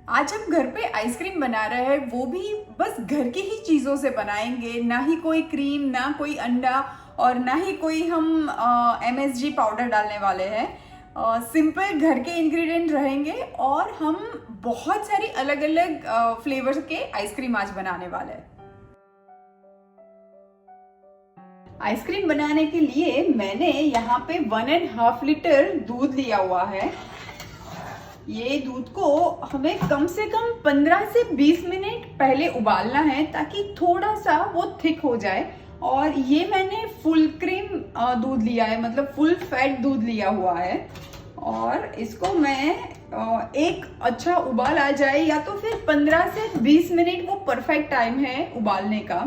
आज हम घर पे आइसक्रीम बना रहे हैं, वो भी बस घर की ही चीज़ों से बनाएंगे। ना ही कोई क्रीम, ना कोई अंडा और ना ही कोई हम MSG पाउडर डालने वाले हैं। सिंपल घर के इंग्रेडिएंट रहेंगे और हम बहुत सारी अलग अलग फ्लेवर्स के आइसक्रीम आज बनाने वाले हैं। आइसक्रीम बनाने के लिए मैंने यहाँ पे 1.5 लीटर दूध लिया हुआ है। ये दूध को हमें कम से कम 15 से 20 मिनट पहले उबालना है ताकि थोड़ा सा वो थिक हो जाए। और ये मैंने फुल क्रीम दूध लिया है, मतलब फुल फैट दूध लिया हुआ है। और इसको मैं एक अच्छा उबाल आ जाए या तो फिर 15 से 20 मिनट वो परफेक्ट टाइम है उबालने का।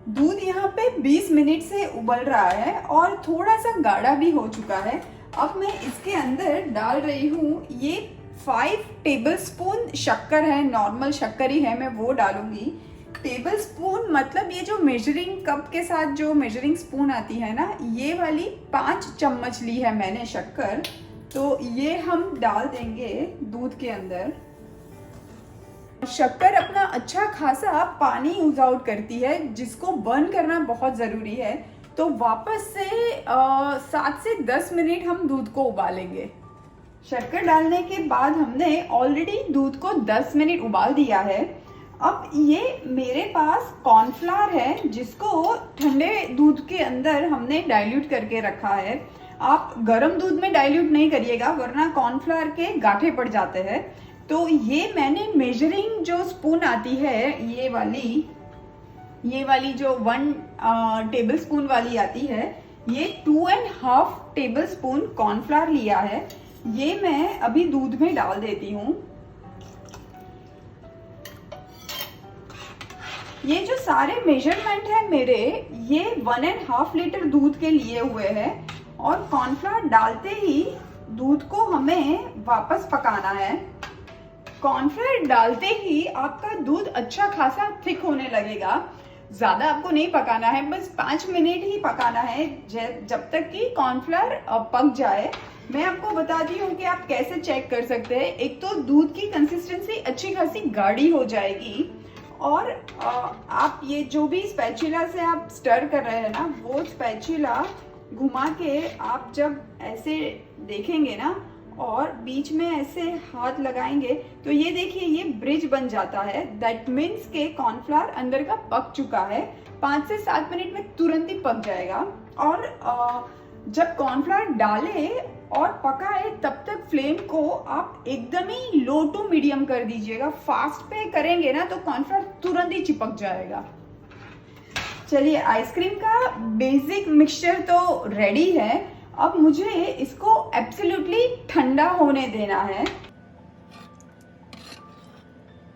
दूध यहाँ पे 20 मिनट से उबल रहा है और थोड़ा सा गाढ़ा भी हो चुका है। अब मैं इसके अंदर डाल रही हूँ ये 5 टेबलस्पून शक्कर है, नॉर्मल शक्कर ही है, मैं वो डालूंगी। टेबलस्पून मतलब ये जो मेजरिंग कप के साथ जो मेजरिंग स्पून आती है ना, ये वाली 5 चम्मच ली है मैंने शक्कर। तो ये हम डाल देंगे दूध के अंदर। शक्कर अपना अच्छा खासा पानी यूज आउट करती है, जिसको बर्न करना बहुत ज़रूरी है। तो वापस से 7 से 10 मिनट हम दूध को उबालेंगे। शक्कर डालने के बाद हमने ऑलरेडी दूध को 10 मिनट उबाल दिया है। अब ये मेरे पास कॉर्नफ्लावर है, जिसको ठंडे दूध के अंदर हमने डाइल्यूट करके रखा है। आप गर्म दूध में डाइल्यूट नहीं करिएगा, वरना कॉर्नफ्लावर के गांठे पड़ जाते हैं। तो ये मैंने मेजरिंग जो स्पून आती है, ये वाली जो 1 टेबलस्पून वाली आती है, ये 2.5 टेबलस्पून कॉर्नफ्लावर लिया है। ये मैं अभी दूध में डाल देती हूँ। ये जो सारे मेजरमेंट है मेरे, ये 1.5 लीटर दूध के लिए हुए हैं। और कॉर्नफ्लावर डालते ही दूध को हमें वापस पकाना है। कॉर्नफ्लावर डालते ही आपका दूध अच्छा खासा थिक होने लगेगा। ज्यादा आपको नहीं पकाना है, बस 5 मिनट ही पकाना है, जब तक कि कॉर्नफ्लावर पक जाए। मैं आपको बताती हूँ कि आप कैसे चेक कर सकते हैं। एक तो दूध की कंसिस्टेंसी अच्छी खासी गाढ़ी हो जाएगी, और आप ये जो भी स्पैचुला से आप स्टर कर रहे हैं ना, वो स्पैचुला घुमा के आप जब ऐसे देखेंगे ना और बीच में ऐसे हाथ लगाएंगे, तो ये देखिए ये ब्रिज बन जाता है। दैट मीन्स के कॉर्नफ्लावर अंदर का पक चुका है। 5 से 7 मिनट में तुरंत ही पक जाएगा। और जब कॉर्नफ्लावर डाले और पकाए, तब तक फ्लेम को आप एकदम ही लो टू मीडियम कर दीजिएगा। फास्ट पे करेंगे ना तो कॉर्नफ्लावर तुरंत ही चिपक जाएगा। चलिए, आइसक्रीम का बेसिक मिक्सचर तो रेडी है। अब मुझे इसको एब्सोल्युटली ठंडा होने देना है।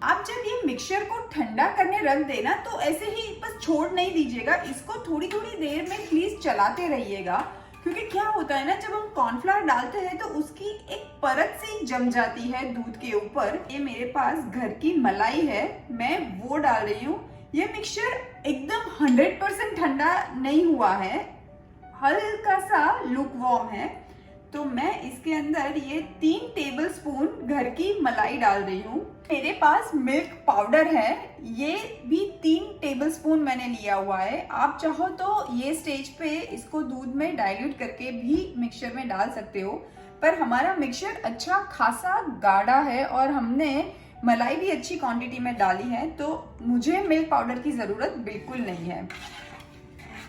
आप जब ये मिक्सचर को ठंडा करने रख देना, तो ऐसे ही बस छोड़ नहीं दीजिएगा। इसको थोड़ी थोड़ी देर में प्लीज चलाते रहिएगा, क्योंकि क्या होता है ना, जब हम कॉर्नफ्लावर डालते हैं तो उसकी एक परत सी जम जाती है दूध के ऊपर। ये मेरे पास घर की मलाई है, मैं वो डाल रही हूँ। ये मिक्सचर एकदम 100% ठंडा नहीं हुआ है, हल्का सा लुकवार्म है। तो मैं इसके अंदर ये 3 टेबलस्पून घर की मलाई डाल रही हूँ। मेरे पास मिल्क पाउडर है, ये भी 3 टेबलस्पून मैंने लिया हुआ है। आप चाहो तो ये स्टेज पे इसको दूध में डाइल्यूट करके भी मिक्सचर में डाल सकते हो, पर हमारा मिक्सचर अच्छा खासा गाढ़ा है और हमने मलाई भी अच्छी क्वांटिटी में डाली है, तो मुझे मिल्क पाउडर की जरूरत बिल्कुल नहीं है।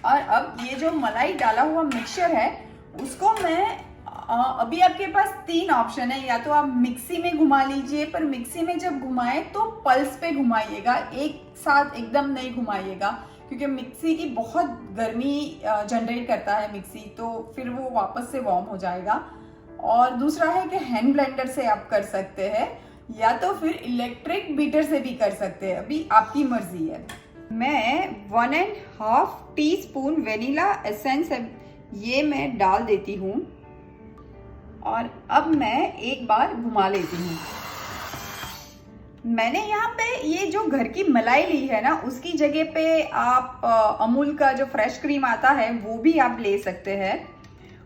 और अब ये जो मलाई डाला हुआ मिक्सचर है, उसको मैं अभी आपके पास 3 ऑप्शन है। या तो आप मिक्सी में घुमा लीजिए, पर मिक्सी में जब घुमाए तो पल्स पे घुमाइएगा, एक साथ एकदम नहीं घुमाइएगा, क्योंकि मिक्सी की बहुत गर्मी जनरेट करता है मिक्सी, तो फिर वो वापस से वार्म हो जाएगा। और दूसरा है कि हैंड ब्लेंडर से आप कर सकते हैं, या तो फिर इलेक्ट्रिक बीटर से भी कर सकते हैं, अभी आपकी मर्जी है। मैं 1.5 टीस्पून वेनिला एसेंस ये मैं डाल देती हूँ, और अब मैं एक बार घुमा लेती हूँ। मैंने यहाँ पे ये जो घर की मलाई ली है ना, उसकी जगह पे आप अमूल का जो फ्रेश क्रीम आता है वो भी आप ले सकते हैं।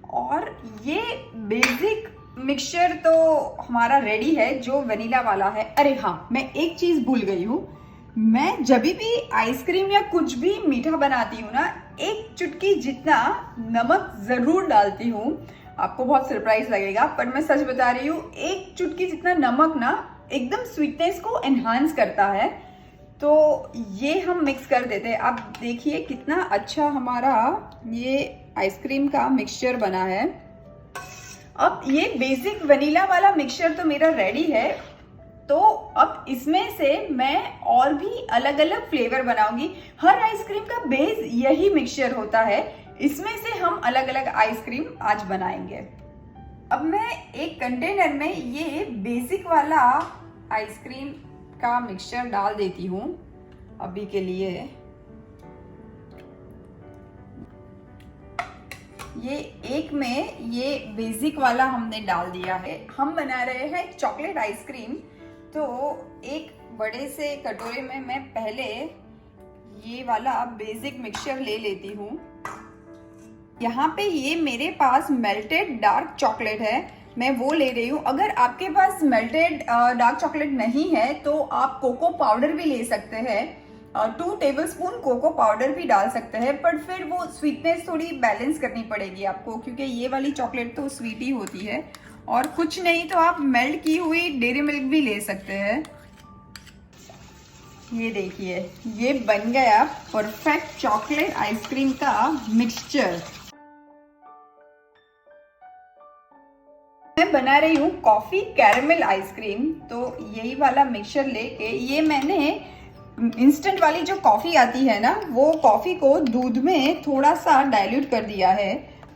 और ये बेसिक मिक्सचर तो हमारा रेडी है जो वनीला वाला है। अरे हाँ, मैं एक चीज भूल गई हूँ। मैं जब भी आइसक्रीम या कुछ भी मीठा बनाती हूँ ना, एक चुटकी जितना नमक जरूर डालती हूँ। आपको बहुत सरप्राइज लगेगा, पर मैं सच बता रही हूँ, एक चुटकी जितना नमक ना एकदम स्वीटनेस को एनहांस करता है। तो ये हम मिक्स कर देते हैं। आप देखिए कितना अच्छा हमारा ये आइसक्रीम का मिक्सचर बना है। अब ये बेसिक वनीला वाला मिक्सचर तो मेरा रेडी है। तो अब इसमें से मैं और भी अलग अलग फ्लेवर बनाऊंगी। हर आइसक्रीम का बेस यही मिक्सचर होता है। इसमें से हम अलग अलग आइसक्रीम आज बनाएंगे। अब मैं एक कंटेनर में ये बेसिक वाला आइसक्रीम का मिक्सचर डाल देती हूँ अभी के लिए। ये एक में ये बेसिक वाला हमने डाल दिया है। हम बना रहे हैं चॉकलेट आइसक्रीम। तो एक बड़े से कटोरे में मैं पहले ये वाला बेसिक मिक्सचर ले लेती हूँ। यहाँ पे ये मेरे पास मेल्टेड डार्क चॉकलेट है, मैं वो ले रही हूँ। अगर आपके पास मेल्टेड डार्क चॉकलेट नहीं है तो आप कोको पाउडर भी ले सकते हैं। 2 टेबलस्पून कोको पाउडर भी डाल सकते हैं, पर फिर वो स्वीटनेस थोड़ी बैलेंस करनी पड़ेगी आपको, क्योंकि ये वाली चॉकलेट तो स्वीट ही होती है। और कुछ नहीं तो आप मेल्ट की हुई डेयरी मिल्क भी ले सकते हैं। ये देखिए, ये बन गया परफेक्ट चॉकलेट आइसक्रीम का मिक्सचर। मैं बना रही हूँ कॉफी कैरेमल आइसक्रीम। तो यही वाला मिक्सचर लेके, ये मैंने इंस्टेंट वाली जो कॉफी आती है ना, वो कॉफी को दूध में थोड़ा सा डाइल्यूट कर दिया है।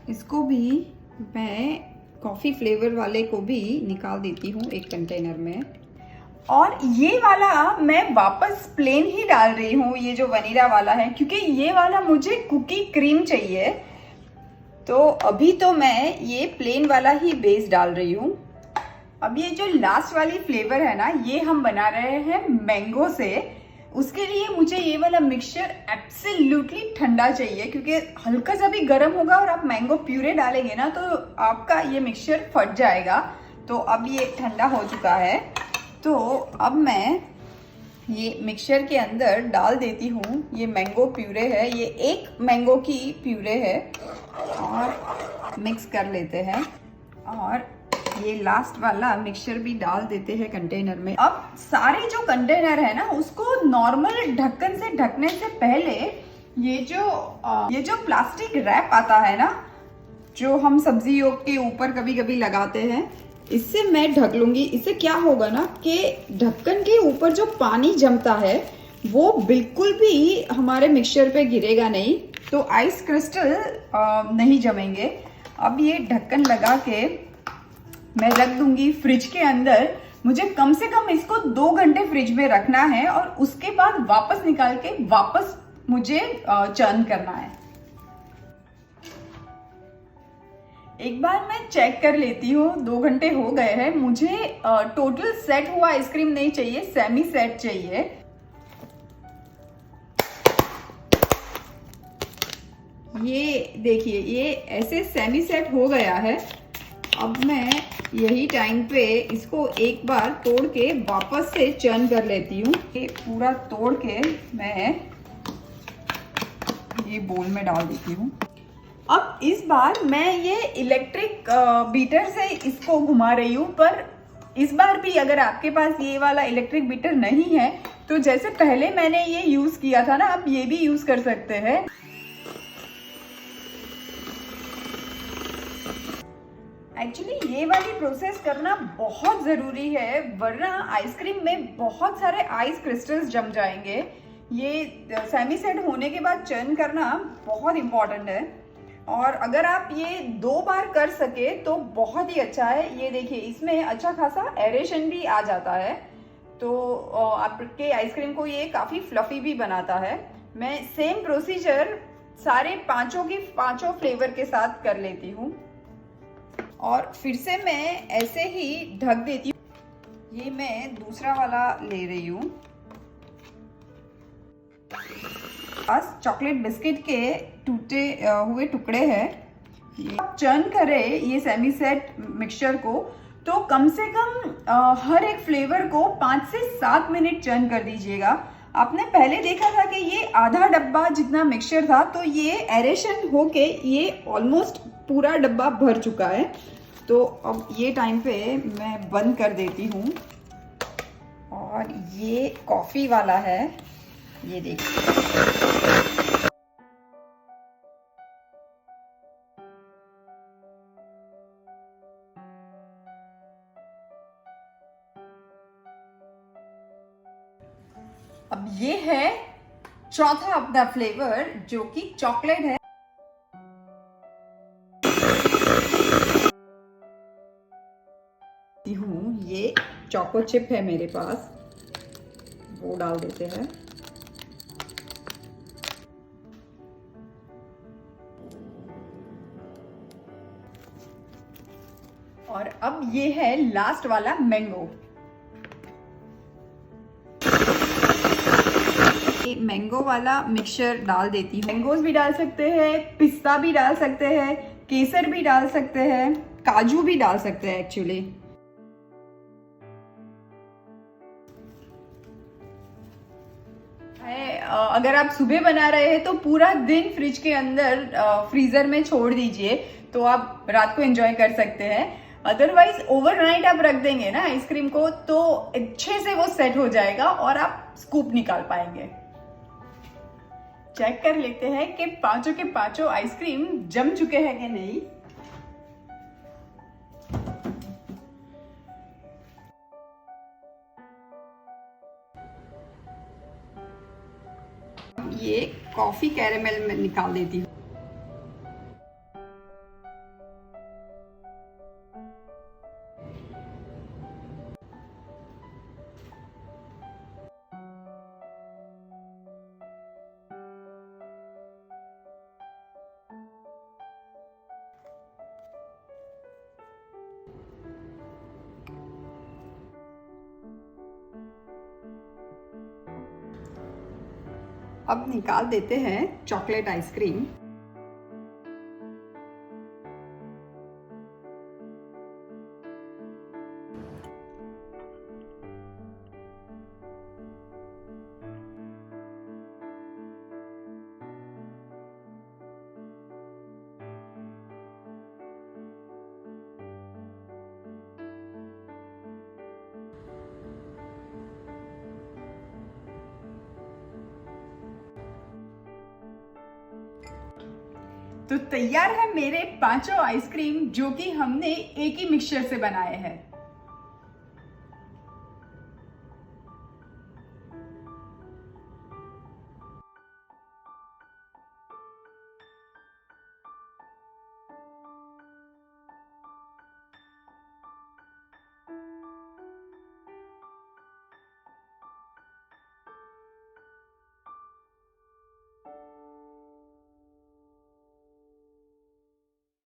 इसको भी मैं कॉफी फ्लेवर वाले को भी निकाल देती हूँ एक कंटेनर में। और ये वाला मैं वापस प्लेन ही डाल रही हूँ, ये जो वनीला वाला है, क्योंकि ये वाला मुझे कुकी क्रीम चाहिए। तो अभी तो मैं ये प्लेन वाला ही बेस डाल रही हूँ। अब ये जो लास्ट वाली फ्लेवर है ना, ये हम बना रहे हैं मैंगो से। उसके लिए मुझे ये वाला मिक्सचर एब्सोल्युटली ठंडा चाहिए, क्योंकि हल्का सा भी गर्म होगा और आप मैंगो प्यूरे डालेंगे ना तो आपका ये मिक्सचर फट जाएगा। तो अब ये ठंडा हो चुका है। तो अब मैं ये मिक्सचर के अंदर डाल देती हूँ। ये मैंगो प्यूरे है, ये एक मैंगो की प्यूरे है, और मिक्स कर लेते हैं। और ये लास्ट वाला मिक्सचर भी डाल देते हैं कंटेनर में। अब सारे जो कंटेनर है ना, उसको नॉर्मल ढक्कन से ढकने से पहले ये जो प्लास्टिक रैप आता है ना, जो हम सब्जियों के ऊपर कभी कभी लगाते हैं, इससे मैं ढक लूंगी। इससे क्या होगा ना कि ढक्कन के ऊपर जो पानी जमता है वो बिल्कुल भी हमारे मिक्सचर पे गिरेगा नहीं, तो आइस क्रिस्टल नहीं जमेंगे। अब ये ढक्कन लगा के मैं रख दूंगी फ्रिज के अंदर। मुझे कम से कम इसको 2 घंटे फ्रिज में रखना है, और उसके बाद वापस निकाल के वापस मुझे चर्न करना है। एक बार मैं चेक कर लेती हूँ, 2 घंटे हो गए हैं। मुझे टोटल सेट हुआ आइसक्रीम नहीं चाहिए, सेमी सेट चाहिए। ये देखिए, ये ऐसे सेमी सेट हो गया है। अब मैं यही टाइम पे इसको एक बार तोड़ के वापस से चर्न कर लेती हूँ। ये पूरा तोड़ के मैं ये बोल में डाल देती हूँ। अब इस बार मैं ये इलेक्ट्रिक बीटर से इसको घुमा रही हूँ, पर इस बार भी अगर आपके पास ये वाला इलेक्ट्रिक बीटर नहीं है तो जैसे पहले मैंने ये यूज किया था ना, आप ये भी यूज कर सकते हैं। एक्चुअली ये वाली प्रोसेस करना बहुत ज़रूरी है, वरना आइसक्रीम में बहुत सारे आइस क्रिस्टल्स जम जाएंगे। ये सेमी सेट होने के बाद चर्न करना बहुत इम्पॉर्टेंट है, और अगर आप ये 2 बार कर सके तो बहुत ही अच्छा है। ये देखिए, इसमें अच्छा खासा एरेशन भी आ जाता है, तो आपके आइसक्रीम को ये काफ़ी फ्लफी भी बनाता है। मैं सेम प्रोसीजर सारे पांचों फ्लेवर के साथ कर लेती हूँ, और फिर से मैं ऐसे ही ढक देती हूँ। ये मैं दूसरा वाला ले रही हूँ। बस चॉकलेट बिस्किट के टूटे हुए टुकड़े हैं, चर्न करें ये सेमी सेट मिक्सचर को तो कम से कम हर एक फ्लेवर को 5 से 7 मिनट चर्न कर दीजिएगा। आपने पहले देखा था कि ये आधा डब्बा जितना मिक्सचर था, तो ये एरेशन होके ये ऑलमोस्ट पूरा डब्बा भर चुका है। तो अब ये टाइम पे मैं बंद कर देती हूँ। और ये कॉफ़ी वाला है, ये देखिए। अब ये है चौथा अपना फ्लेवर जो कि चॉकलेट है। ये चोको चिप है मेरे पास, वो डाल देते हैं। और अब ये है लास्ट वाला मैंगो। मैंगो वाला मिक्सचर डाल देती हूँ। मैंगोज भी डाल सकते हैं, पिस्ता भी डाल सकते हैं, केसर भी डाल सकते हैं, काजू भी डाल सकते हैं एक्चुअली। अगर आप सुबह बना रहे हैं तो पूरा दिन फ्रिज के अंदर फ्रीजर में छोड़ दीजिए, तो आप रात को एंजॉय कर सकते हैं। अदरवाइज ओवरनाइट आप रख देंगे ना आइसक्रीम को, तो अच्छे से वो सेट हो जाएगा और आप स्कूप निकाल पाएंगे। चेक कर लेते हैं कि पांचों के पांचों आइसक्रीम जम चुके हैं कि नहीं। ये कॉफी कैरेमल में निकाल देती हूँ। अब निकाल देते हैं चॉकलेट आइसक्रीम। तो तैयार है मेरे पांचों आइसक्रीम जो कि हमने एक ही मिक्सचर से बनाए हैं।